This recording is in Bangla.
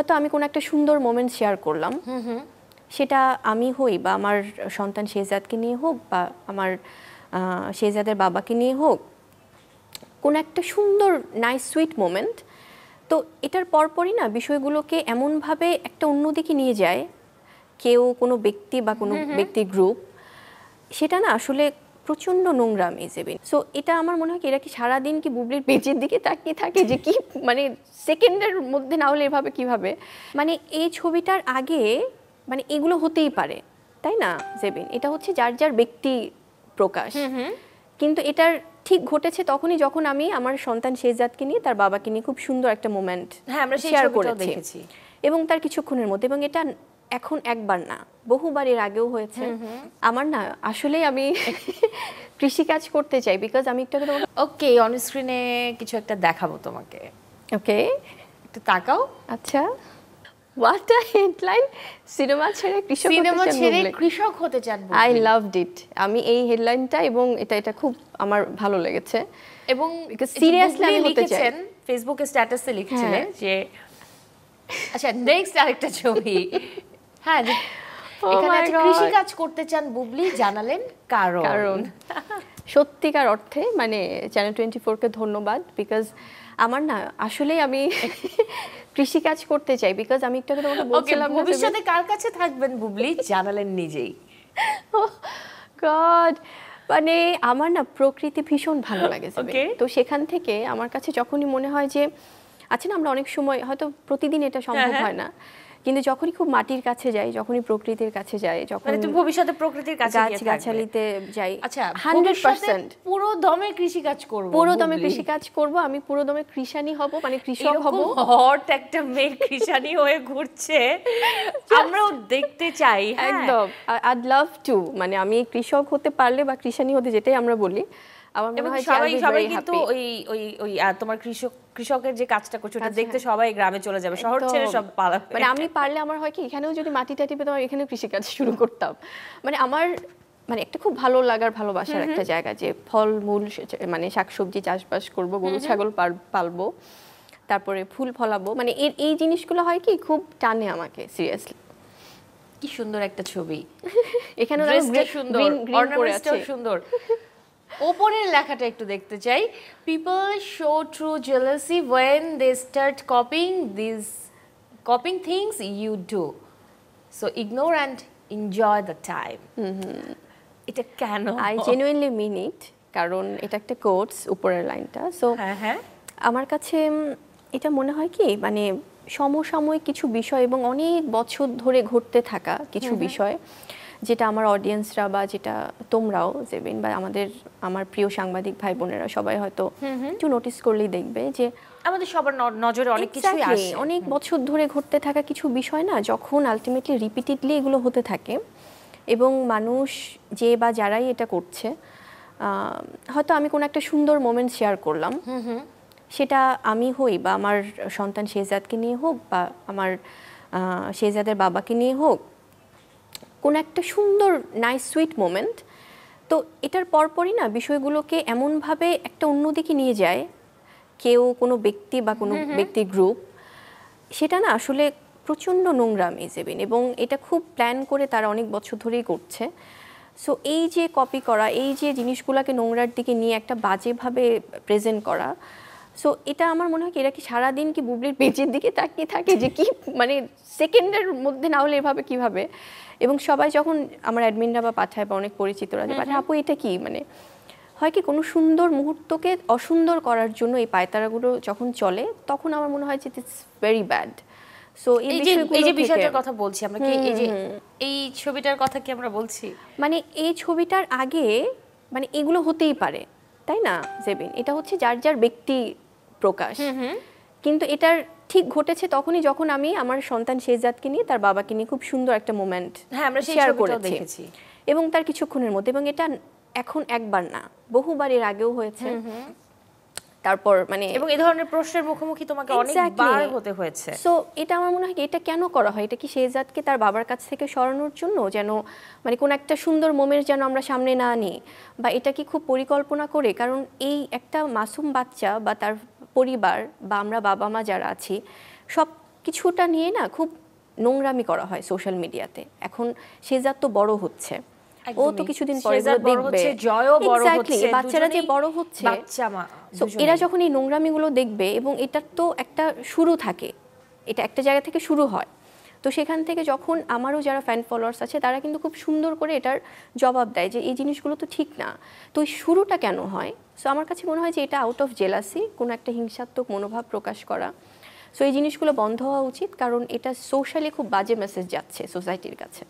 হয়তো আমি কোনো একটা সুন্দর মোমেন্ট শেয়ার করলাম, সেটা আমি হই বা আমার সন্তান শেহজাদকে নিয়ে হোক বা আমার শেহজাদের বাবাকে নিয়ে হোক, কোনো একটা সুন্দর নাইস সুইট মোমেন্ট, তো এটার পরপরই না বিষয়গুলোকে এমনভাবে একটা অন্যদিকে নিয়ে যায় কেউ, কোনো ব্যক্তি বা কোনো ব্যক্তির গ্রুপ, সেটা না আসলে প্রচণ্ড নোংরামি জেবিন। সো এটা আমার মনে হয় কি এরা কি সারাদিন কি বুবলির পেজের দিকে তাকিয়ে থাকে যে কি মানে সেকেন্ডের মধ্যে না হলে এভাবে কিভাবে, মানে এই ছবিটার আগে মানে এগুলো হতেই পারে, তাই না জেবিন? এটা হচ্ছে যার যার ব্যক্তি প্রকাশ, কিন্তু এটার ঠিক ঘটেছে তখনই যখন আমি আমার সন্তান শেহজাদকে নিয়ে তার বাবাকে নিয়ে খুব সুন্দর একটা মোমেন্ট শেয়ার করেছি এবং তার কিছুক্ষণের মধ্যে, এবং এটা এখন একবার না বহুবার এর আগেও হয়েছে। আমার না আসলে আমি কৃষিকাজ করতে চাই বিকজ আমি একটু ওকে অন স্ক্রিনে কিছু একটা দেখাবো তোমাকে। ওকে একটু তাকাও। আচ্ছা, হোয়াট আ হেডলাইন, সিনেমা ছেড়ে কৃষক হতে চান। I loved it. আমি এই হেডলাইনটা এবং এটা খুব আমার ভালো লেগেছে এবং সিরিয়াসলি আমি হতে চাই। ফেসবুকে স্ট্যাটাসে লিখছিলেন যে আচ্ছা নেক্সট আরেকটা ছবি, হ্যাঁ এখানে আছে কৃষি কাজ করতে চান বুবলি, জানালেন কারণ। সত্যিকার অর্থে মানে চ্যানেল 24 কে ধন্যবাদ, বিকজ আমার না আসলেই আমি কৃষি কাজ করতে চাই বিকজ আমি একটু তোমাকে বলছিলাম ভবিষ্যতে কার কাছে থাকবেন বুবলি, জানালেন নিজেই। গড, মানে আমার না প্রকৃতি ভীষণ ভালো লাগে, তো সেখান থেকে আমার কাছে যখনই মনে হয় যে আচ্ছা না আমরা অনেক সময় হয়তো প্রতিদিন এটা সম্ভব হয় না, কিন্তু যখনই খুব মাটির কাছে যাই, যখনই প্রকৃতির কাছে যাই, যখন তুমি ভবিষ্যতে প্রকৃতির কাছে গাছালিতে যাই, আচ্ছা 100% পুরো দমে কৃষি কাজ করব, পুরো দমে কৃষি কাজ করব, আমি পুরো দমে কৃষানি হব, মানে কৃষক হব। হট একটা মেয়ে কৃষানি হয়ে ঘুরছে, আমরাও দেখতে চাই। একদম, আইড লাভ টু, মানে আমি কৃষক হতে পারলে বা কৃষানি হতে, যেটাই আমরা বলি, আমার মনে হয় সবাই কিন্তু ওই তোমার কৃষকের যে কাজটা করছে ওটা দেখতে সবাই গ্রামে চলে যাবে, শহর ছেড়ে সব পালাবে। মানে আমি পারলে আমার হয় কি এখানেও যদি মাটি টাটি পেতাম এখানেও কৃষিকাজ শুরু করতাম। মানে আমার মানে একটা খুব ভালো লাগার ভালোবাসার একটা জায়গা যে ফলমূল মানে শাকসবজি চাষবাস করব, গরু ছাগল পালবো, তারপরে ফুল ফলাবো, মানে এই জিনিসগুলো হয় কি খুব টানে আমাকে সিরিয়াসলি। কি সুন্দর একটা ছবি, এখানে সুন্দর অর্নামেন্টসটাও সুন্দর। ওপরের লেখাটা একটু দেখতে চাই, people show true jealousy when they start copying things you do, so ignore and enjoy the time. এটা কেন? I genuinely mean it, কারণ এটা একটা কোটস উপরের লাইনটা। সো আমার কাছে এটা মনে হয় কি মানে সমসাময়িক কিছু বিষয় এবং অনেক বছর ধরে ঘটতে থাকা কিছু বিষয়, যেটা আমার অডিয়েন্সরা বা যেটা তোমরাও জেবিন বা আমার প্রিয় সাংবাদিক ভাই বোনেরা সবাই হয়তো একটু নোটিস করলেই দেখবে যে আমাদের সবার নজরে অনেক কিছুই আসে, অনেক বছর ধরে ঘটতে থাকা কিছু বিষয় না, যখন আলটিমেটলি রিপিটেডলি এগুলো হতে থাকে এবং মানুষ যে বা যারাই এটা করছে, হয়তো আমি কোনো একটা সুন্দর মোমেন্ট শেয়ার করলাম, সেটা আমি হই বা আমার সন্তান শেহজাদকে নিয়ে হোক বা আমার শেহজাদের বাবাকে নিয়ে হোক, কোনো একটা সুন্দর নাইস সুইট মোমেন্ট, তো এটার পরপরই না বিষয়গুলোকে এমনভাবে একটা অন্যদিকে নিয়ে যায় কেউ, কোনো ব্যক্তি বা কোনো ব্যক্তির গ্রুপ, সেটা না আসলে প্রচণ্ড নোংরামি জেবিন, এবং এটা খুব প্ল্যান করে তারা অনেক বছর ধরেই করছে। সো এই যে কপি করা, এই যে জিনিসগুলোকে নোংরার দিকে নিয়ে একটা বাজেভাবে প্রেজেন্ট করা, সো এটা আমার মনে হয় কি এরা কি সারাদিন কি বুবলির পেজের দিকে তাকিয়ে থাকে যে কি মানে সেকেন্ডের মধ্যে না হলে এভাবে কিভাবে, এবং সবাই যখন আমার অ্যাডমিনরা বা পাঠায় বা অনেক পরিচিতরা যে পাঠায়, আপু এটা কি মানে হয় কি কোনো সুন্দর মুহূর্তকে অসুন্দর করার জন্য এই পায়তারাগুলো যখন চলে, তখন আমার মনে হয় যে ইটস ভেরি ব্যাড। সো এই যে বিষয়টার কথা বলছি আমরা, কি এই ছবিটার কথা কি আমরা বলছি, মানে এই ছবিটার আগে মানে এগুলো হতেই পারে, তাই না জেবিন? এটা হচ্ছে যার যার ব্যক্তি প্রকাশ, কিন্তু এটার ঠিক ঘটেছে তখনই যখন আমি আমার সন্তান শেহজাদকে নিয়ে তার বাবাকে নিয়ে খুব সুন্দর একটা মোমেন্ট শেয়ার করেছি এবং তার কিছুক্ষণের মধ্যে, এবং এটা এখন একবার না বহুবার এর আগেও হয়েছে। তারপর মানে এবং এই ধরনের প্রশ্নের মুখোমুখি তোমাকে অনেকবার হতে হয়েছে। সো এটা আমার মনে হয় এটা কেন করা হয়, এটা কি শেহজাদকে তার বাবার কাছ থেকে সরানোর জন্য, যেন মানে কোন একটা সুন্দর মোমেন্ট যেন আমরা সামনে না আনি, বা এটা কি খুব পরিকল্পনা করে? কারণ এই একটা মাসুম বাচ্চা বা তার পরিবার বা আমরা বাবা মা যারা আছি কিছুটা নিয়ে না খুব নোংরামি করা হয় সোশ্যাল মিডিয়াতে। এখন শেজাদ তো বড় হচ্ছে, ও তো কিছুদিন পরে দেখবে, জয়ও বড় হচ্ছে, বাচ্চারা যে বড় হচ্ছে, এরা যখন এই নোংরামিগুলো দেখবে, এবং এটার তো একটা শুরু থাকে, এটা একটা জায়গা থেকে শুরু হয়, তো সেখান থেকে যখন আমারও যারা ফ্যান ফলোয়ার্স আছে তারা কিন্তু খুব সুন্দর করে এটার জবাব দেয় যে এই জিনিসগুলো তো ঠিক না। তো এই শুরুটা কেন হয়? সো আমার কাছে মনে হয় যে এটা আউট অফ জেলাসি, কোনো একটা হিংসাত্মক মনোভাব প্রকাশ করা। সো এই জিনিসগুলো বন্ধ হওয়া উচিত, কারণ এটা সোশ্যালি খুব বাজে মেসেজ যাচ্ছে সোসাইটির কাছে।